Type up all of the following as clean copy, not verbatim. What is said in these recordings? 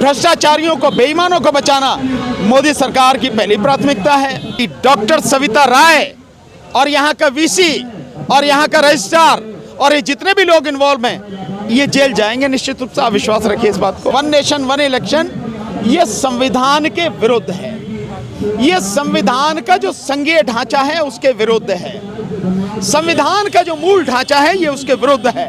भ्रष्टाचारियों को, बेईमानों को बचाना मोदी सरकार की पहली प्राथमिकता है। कि डॉक्टर सविता राय और यहाँ का वीसी और यहाँ का रजिस्ट्रार और ये जितने भी लोग इन्वॉल्व हैं, ये जेल जाएंगे निश्चित रूप से। आप विश्वास रखिए इस बात को। वन नेशन वन इलेक्शन ये संविधान के विरुद्ध है, ये संविधान का जो संघीय ढांचा है उसके विरुद्ध है, संविधान का जो मूल ढांचा है ये उसके विरुद्ध है।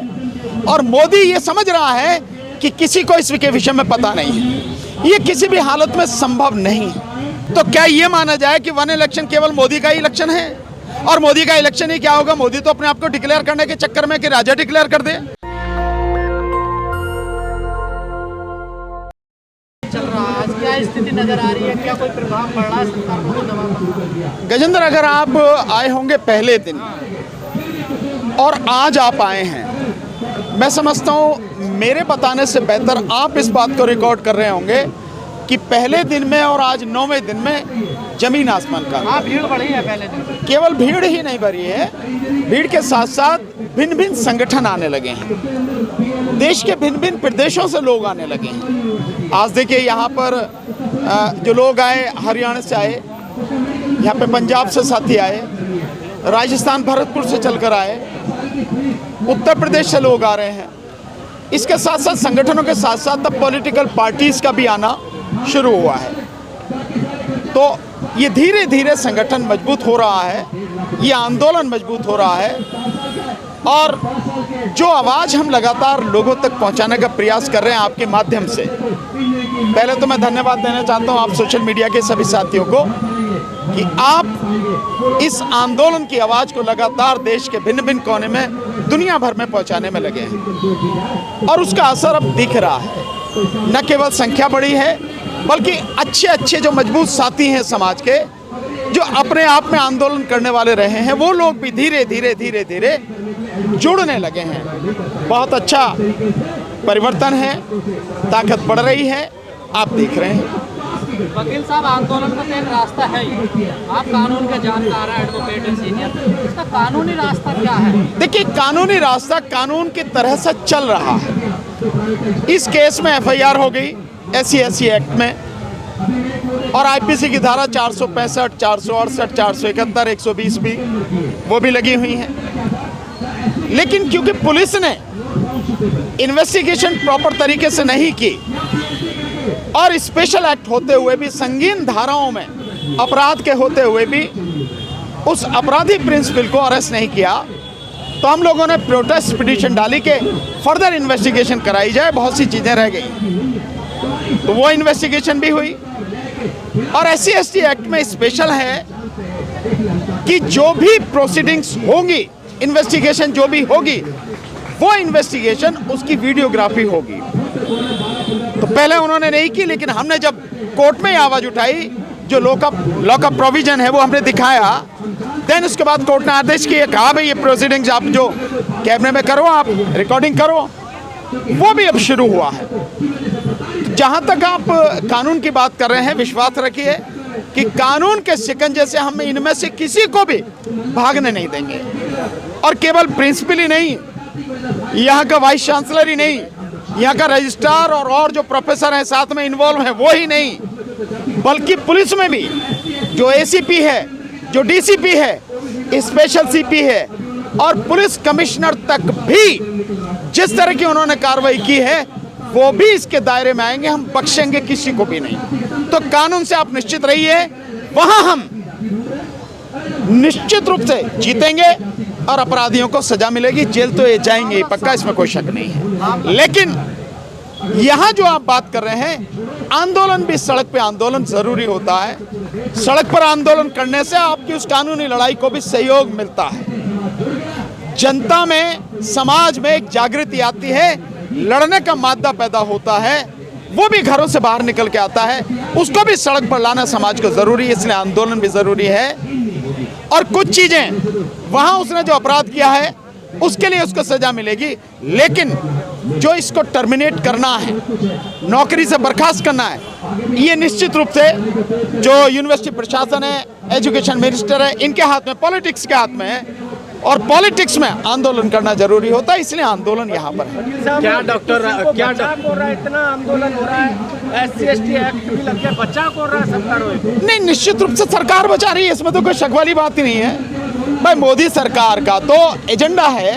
और मोदी ये समझ रहा है कि किसी को इसके विषय में पता नहीं है, ये किसी भी हालत में संभव नहीं है। तो क्या ये माना जाए कि वन इलेक्शन केवल मोदी का इलेक्शन है? और मोदी का इलेक्शन ही क्या होगा? मोदी तो अपने आप को डिक्लेयर करने के चक्कर में कि राजा डिक्लेयर कर दे। चल रहा है, आज क्या स्थिति नजर आ रही है? क्या कोई प्रभाव पड़ रहा है सरकार को दबाव पर? गजेंद्र, अगर आप आए होंगे पहले दिन और आज आप आए हैं, मैं समझता हूँ मेरे बताने से बेहतर आप इस बात को रिकॉर्ड कर रहे होंगे कि पहले दिन में और आज 9वें दिन में जमीन आसमान का। हाँ, भीड़ बढ़ी है पहले दिन। केवल भीड़ ही नहीं बढ़ी है, भीड़ के साथ साथ भिन्न भिन्न संगठन आने लगे हैं, देश के भिन्न भिन्न प्रदेशों से लोग आने लगे हैं। आज देखिए यहाँ पर जो लोग आए, हरियाणा से आए, यहाँ पे पंजाब से साथी आए, राजस्थान भरतपुर से चलकर आए, उत्तर प्रदेश से लोग आ रहे हैं। इसके साथ साथ संगठनों के साथ साथ अब पॉलिटिकल पार्टीज का भी आना शुरू हुआ है। तो ये धीरे धीरे संगठन मजबूत हो रहा है, ये आंदोलन मजबूत हो रहा है और जो आवाज़ हम लगातार लोगों तक पहुंचाने का प्रयास कर रहे हैं आपके माध्यम से, पहले तो मैं धन्यवाद देना चाहता हूं आप सोशल मीडिया के सभी साथियों को कि आप इस आंदोलन की आवाज़ को लगातार देश के भिन्न भिन्न कोने में, दुनिया भर में पहुंचाने में लगे हैं और उसका असर अब दिख रहा है। न केवल संख्या बढ़ी है बल्कि अच्छे अच्छे जो मजबूत साथी हैं समाज के, जो अपने आप में आंदोलन करने वाले रहे हैं, वो लोग भी धीरे धीरे धीरे धीरे जुड़ने लगे हैं। बहुत अच्छा परिवर्तन है, ताकत बढ़ रही है, आप देख रहे हैं। वकील साहब, आंदोलन का तो एक रास्ता है ही, आप कानून के जानकार हैं, एडवोकेट हैं, सीनियर, इसका कानूनी रास्ता क्या है? देखिए, कानूनी रास्ता कानून की तरह से चल रहा है। इस केस में एफआईआर हो गई SC एक्ट में और आईपीसी की धारा 465, 468, 471, 120 भी वो भी लगी हुई हैं। लेकिन क्योंकि पुलिस ने इन्वेस्टिगेशन प्रॉपर तरीके से नहीं की और स्पेशल एक्ट होते हुए भी, संगीन धाराओं में अपराध के होते हुए भी उस अपराधी प्रिंसिपल को अरेस्ट नहीं किया, तो हम लोगों ने प्रोटेस्ट पिटीशन डाली कि फर्दर इन्वेस्टिगेशन कराई जाए, बहुत सी चीज़ें रह गई। तो वो इन्वेस्टिगेशन भी हुई और SC एक्ट में स्पेशल है कि जो भी प्रोसीडिंग्स होंगी, इन्वेस्टिगेशन जो भी होगी, वो इन्वेस्टिगेशन उसकी वीडियोग्राफी होगी। तो पहले उन्होंने नहीं की, लेकिन हमने जब कोर्ट में आवाज़ उठाई, जो लॉकअप प्रोविजन है वो हमने दिखाया, देन उसके बाद कोर्ट ने आदेश किया, कहा भाई ये प्रोसीडिंग्स आप जो कैमरे में करो, आप रिकॉर्डिंग करो, वो भी अब शुरू हुआ है। जहाँ तक आप कानून की बात कर रहे हैं, विश्वास रखिए कि कानून के शिकंजे से हम इनमें से किसी को भी भागने नहीं देंगे। और केवल प्रिंसिपल ही नहीं, यहाँ का वाइस चांसलर ही नहीं, यहाँ का रजिस्ट्रार और जो प्रोफेसर हैं साथ में इन्वॉल्व हैं वो ही नहीं, बल्कि पुलिस में भी जो ACP है, जो DCP है, स्पेशल CP है और पुलिस कमिश्नर तक भी जिस तरह की उन्होंने कार्रवाई की है वो भी इसके दायरे में आएंगे। हम बख्शेंगे किसी को भी नहीं। तो कानून से आप निश्चित रहिए, वहां हम निश्चित रूप से जीतेंगे और अपराधियों को सजा मिलेगी, जेल तो ये जाएंगे ही पक्का, इसमें कोई शक नहीं है। लेकिन यहाँ जो आप बात कर रहे हैं, आंदोलन भी, सड़क पे आंदोलन जरूरी होता है। सड़क पर आंदोलन करने से आपकी उस कानूनी लड़ाई को भी सहयोग मिलता है। जनता में, समाज में एक जागृति आती है, लड़ने का मादा पैदा होता है, वो भी घरों से बाहर निकल के आता है, उसको भी सड़क पर लाना समाज को जरूरी है, इसलिए आंदोलन भी जरूरी है। और कुछ चीजें वहां उसने जो अपराध किया है उसके लिए उसको सजा मिलेगी, लेकिन जो इसको टर्मिनेट करना है, नौकरी से बर्खास्त करना है, ये निश्चित रूप से जो यूनिवर्सिटी प्रशासन है, एजुकेशन मिनिस्टर है, इनके हाथ में, पॉलिटिक्स के हाथ में है। और पॉलिटिक्स में आंदोलन करना जरूरी होता है, इसलिए आंदोलन यहाँ पर है। क्या डॉक्टर क्या हो रहा है, इतना आंदोलन हो रहा है, SC/ST एक्ट भी लग गया, बचा कौन रहा है सरकार को? नहीं, निश्चित रूप से सरकार बचा रही है, इसमें तो कोई शक वाली बात ही नहीं है। भाई मोदी सरकार का तो एजेंडा है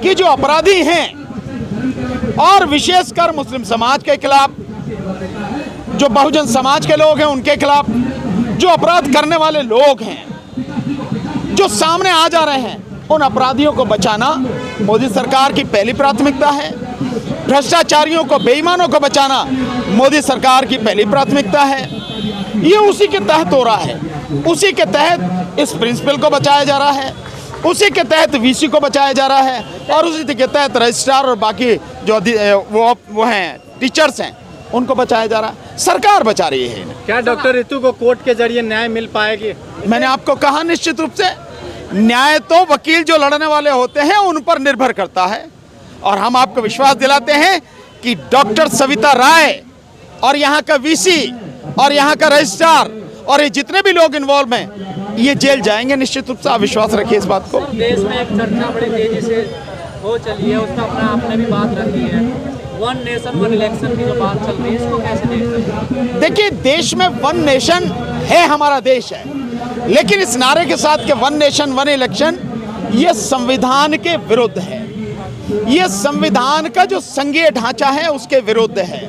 कि जो अपराधी हैं और विशेषकर मुस्लिम समाज के खिलाफ, जो बहुजन समाज के लोग हैं उनके खिलाफ, जो अपराध करने वाले लोग हैं, जो सामने आ जा रहे हैं, उन अपराधियों को बचाना मोदी सरकार की पहली प्राथमिकता है। भ्रष्टाचारियों को, बेईमानों को बचाना मोदी सरकार की पहली प्राथमिकता है। ये उसी के तहत हो रहा है, उसी के तहत इस प्रिंसिपल को बचाया जा रहा है, उसी के तहत VC को बचाया जा रहा है, और उसी के तहत रजिस्ट्रार और बाकी जो वो हैं टीचर्स हैं उनको बचाया जा रहा है। सरकार बचा रही है। क्या डॉक्टर रितु को कोर्ट के जरिए न्याय मिल पाएगी? मैंने आपको कहा, निश्चित रूप से न्याय तो वकील जो लड़ने वाले होते हैं उन पर निर्भर करता है, और हम आपको विश्वास दिलाते हैं कि डॉक्टर सविता राय और यहाँ का VC और यहाँ का रजिस्ट्रार और ये जितने भी लोग इन्वॉल्व हैं, ये जेल जाएंगे। निश्चित रूप से आप विश्वास रखिए इस बात को। देश में एक चर्चा बड़ी तेजी से हो चली है, उसका अपना आपने भी बात रखी है, 1 नेशन 1 इलेक्शन की जो बात चल रही है, इसको कैसे देखते हैं? देखिए, देश में 1 नेशन है, हमारा देश है, लेकिन इस नारे के साथ कि 1 नेशन 1 इलेक्शन, ये संविधान के विरुद्ध है। ये संविधान का जो संघीय ढांचा है उसके विरुद्ध है।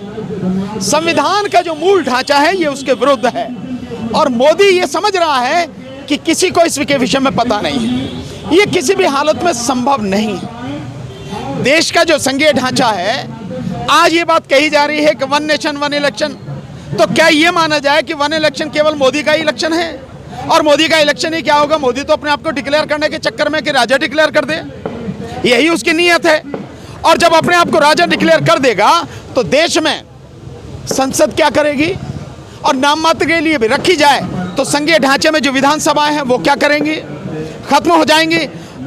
संविधान का जो मूल ढांचा है ये उसके विरुद्ध है, और मोदी ये समझ रहा है कि किसी को इसके विषय में पता नहीं है। ये किसी भी हालत में संभव नहीं है। देश का जो संघीय ढांचा है, आज ये बात कही जा रही है कि 1 नेशन 1 इलेक्शन, तो क्या ये माना जाए कि 1 इलेक्शन केवल मोदी का ही इलेक्शन है? और मोदी का इलेक्शन ही क्या होगा? मोदी तो अपने आप को डिक्लेयर करने के चक्कर में कि राजा डिक्लेयर कर दे, यही उसकी नीयत है। और जब अपने आप को राजा डिक्लेयर कर देगा तो देश में संसद क्या करेगी? और नाम मात्र के लिए भी रखी जाए तो संघीय ढांचे में जो विधानसभाएं हैं वो क्या करेंगी? खत्म हो जाएंगी।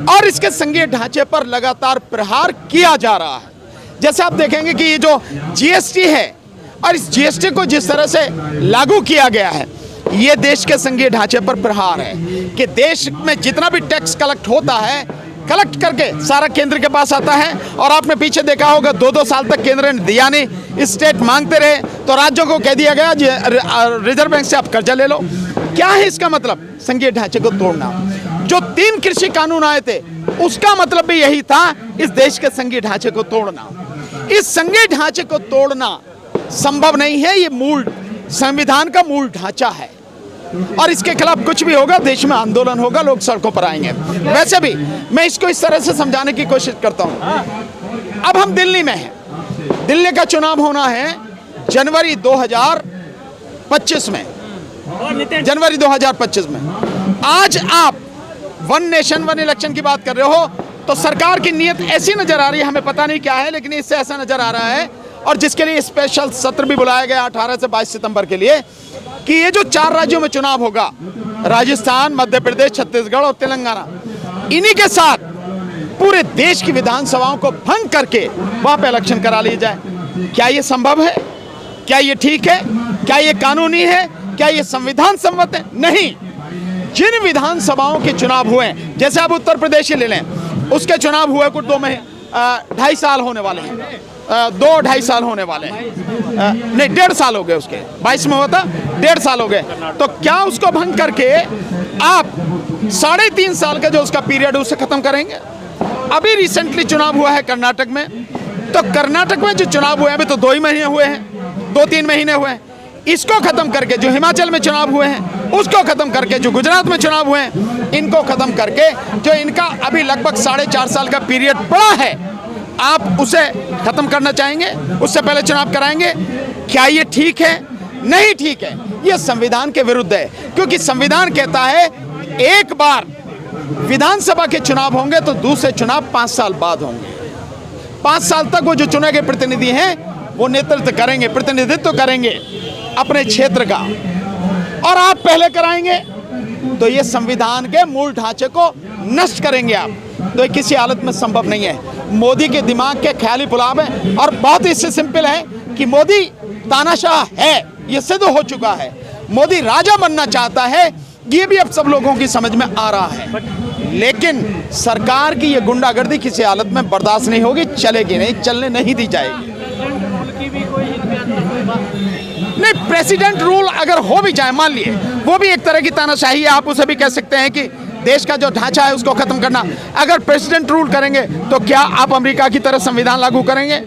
और इसके संघीय ढांचे पर लगातार प्रहार किया जा रहा है। जैसे आप देखेंगे कि ये जो GST है, और इस GST को जिस तरह से लागू किया गया है, ये देश के संघीय ढांचे पर प्रहार है कि देश में जितना भी टैक्स कलेक्ट होता है, कलेक्ट करके सारा केंद्र के पास आता है। और आपने पीछे देखा होगा 2-2 साल तक केंद्र ने दिया नहीं, स्टेट मांगते रहे, तो राज्यों को कह दिया गया रिजर्व बैंक से आप कर्जा ले लो। क्या है इसका मतलब? संघीय ढांचे को तोड़ना। जो 3 कृषि कानून आए थे उसका मतलब भी यही था, इस देश के संघीय ढांचे को तोड़ना। इस संघीय ढांचे को तोड़ना संभव नहीं है, ये मूल संविधान का मूल ढांचा है, और इसके खिलाफ कुछ भी होगा, देश में आंदोलन होगा, लोग सड़कों पर आएंगे। वैसे भी मैं इसको इस तरह से समझाने की कोशिश करता हूं। अब हम दिल्ली में हैं, दिल्ली का चुनाव होना है जनवरी 2025 में, जनवरी 2025 में। आज आप 1 नेशन 1 इलेक्शन की बात कर रहे हो, तो सरकार की नीयत ऐसी नजर आ रही है, हमें पता नहीं क्या है, लेकिन इससे ऐसा नजर आ रहा है, और जिसके लिए स्पेशल सत्र भी बुलाया गया 18 से 22 सितंबर के लिए, कि ये जो 4 राज्यों में चुनाव होगा, राजस्थान, मध्य प्रदेश, छत्तीसगढ़ और तेलंगाना, इन्हीं के साथ पूरे देश की विधानसभाओं को भंग करके वहां पे इलेक्शन करा लिए जाए। क्या ये संभव है? क्या ये ठीक है? क्या ये कानूनी है? क्या ये संविधान सम्मत है? नहीं। जिन विधानसभाओं के चुनाव हुए, जैसे आप उत्तर प्रदेश ही ले लें, उसके चुनाव हुए कुछ 2.5 साल होने वाले हैं, 2-2.5 साल होने वाले हैं, नहीं 1.5 साल हो गए उसके, 22 में हुआ था, 1.5 साल हो गए। तो क्या उसको भंग करके आप 3.5 साल का जो उसका पीरियड उसे खत्म करेंगे? अभी रिसेंटली चुनाव हुआ है कर्नाटक में, तो कर्नाटक में जो चुनाव हुए हैं अभी तो 2 ही महीने हुए हैं, 2-3 महीने हुए हैं। इसको खत्म करके जो हिमाचल में चुनाव हुए हैं उसको खत्म करके, जो गुजरात में चुनाव हुए हैं इनको खत्म करके, जो इनका अभी लगभग 4.5 साल का पीरियड पड़ा है, आप उसे खत्म करना चाहेंगे? उससे पहले चुनाव कराएंगे? क्या ये ठीक है? नहीं ठीक है। ये संविधान के विरुद्ध है, क्योंकि संविधान कहता है एक बार विधानसभा के चुनाव होंगे तो दूसरे चुनाव 5 साल बाद होंगे। 5 साल तक वो जो चुने गए प्रतिनिधि हैं वो नेतृत्व करेंगे, प्रतिनिधित्व करेंगे अपने क्षेत्र का, और आप पहले कराएंगे तो ये संविधान के मूल ढांचे को नष्ट करेंगे आप। तो ये किसी हालत में संभव नहीं है। मोदी के दिमाग के ख्याली पुलाव है, और बहुत इससे सिंपल है कि मोदी तानाशाह है, ये सिद्ध हो चुका है। मोदी राजा बनना चाहता है, ये भी अब सब लोगों की समझ में आ रहा है। लेकिन सरकार की ये गुंडागर्दी किसी हालत में बर्दाश्त नहीं होगी, चलेगी नहीं, चलने नहीं दी जाएगी। नहीं, प्रेसिडेंट रूल अगर हो भी जाए, मान लिए वो भी एक तरह की तानाशाही है, आप उसे भी कह सकते हैं कि देश का जो ढांचा है उसको खत्म करना। अगर प्रेसिडेंट रूल करेंगे तो क्या आप अमेरिका की तरह संविधान लागू करेंगे?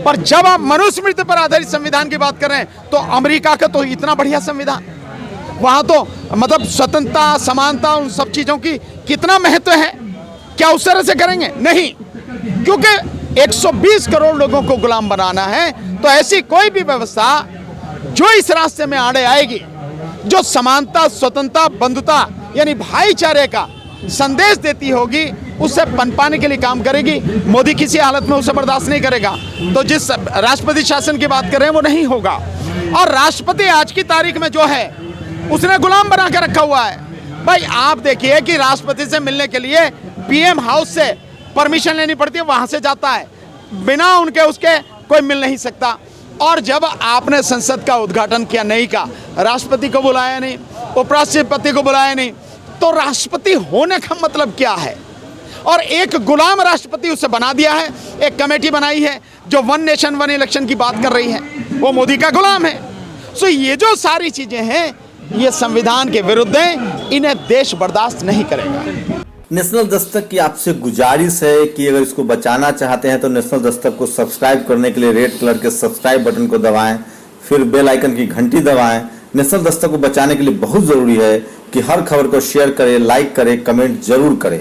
पर जब आप मनुस्मृति पर आधारित संविधान की बात कर रहे हैं तो अमेरिका का तो इतना बढ़िया संविधान, वहां तो मतलब स्वतंत्रता, समानता, उन सब चीजों की कितना महत्व है। क्या उस तरह से करेंगे? नहीं, क्योंकि 120 करोड़ लोगों को गुलाम बनाना है। तो ऐसी कोई भी व्यवस्था जो इस रास्ते में आड़े आएगी, जो समानता, स्वतंत्रता, बंधुता यानी भाईचारे का संदेश देती होगी, उससे पनपाने के लिए काम करेगी। मोदी किसी हालत में उसे बर्दाश्त नहीं करेगा। तो जिस राष्ट्रपति शासन की बात कर रहे हैं वो नहीं होगा। और राष्ट्रपति आज की तारीख में जो है उसने गुलाम बना के रखा हुआ है। भाई आप देखिए कि राष्ट्रपति से मिलने के लिए पीएम हाउस से परमिशन लेनी पड़ती है, वहां से जाता है, बिना उनके उसके कोई मिल नहीं सकता। और जब आपने संसद का उद्घाटन किया, नहीं का राष्ट्रपति को बुलाया नहीं, उपराष्ट्रपति को बुलाया नहीं, तो राष्ट्रपति होने का मतलब क्या है? और एक गुलाम राष्ट्रपति उसे बना दिया है। एक कमेटी बनाई है जो वन नेशन वन इलेक्शन की बात कर रही है, वो मोदी का गुलाम है। सो ये जो सारी चीजें हैं ये संविधान के विरुद्ध हैं, इन्हें देश बर्दाश्त नहीं करेगा। नेशनल दस्तक की आपसे गुजारिश है कि अगर इसको बचाना चाहते हैं तो नेशनल दस्तक को सब्सक्राइब करने के लिए रेड कलर के सब्सक्राइब बटन को दबाएं, फिर बेल आइकन की घंटी दबाएं। नेशनल दस्तक को बचाने के लिए बहुत जरूरी है कि हर खबर को शेयर करें, लाइक करें, कमेंट जरूर करें।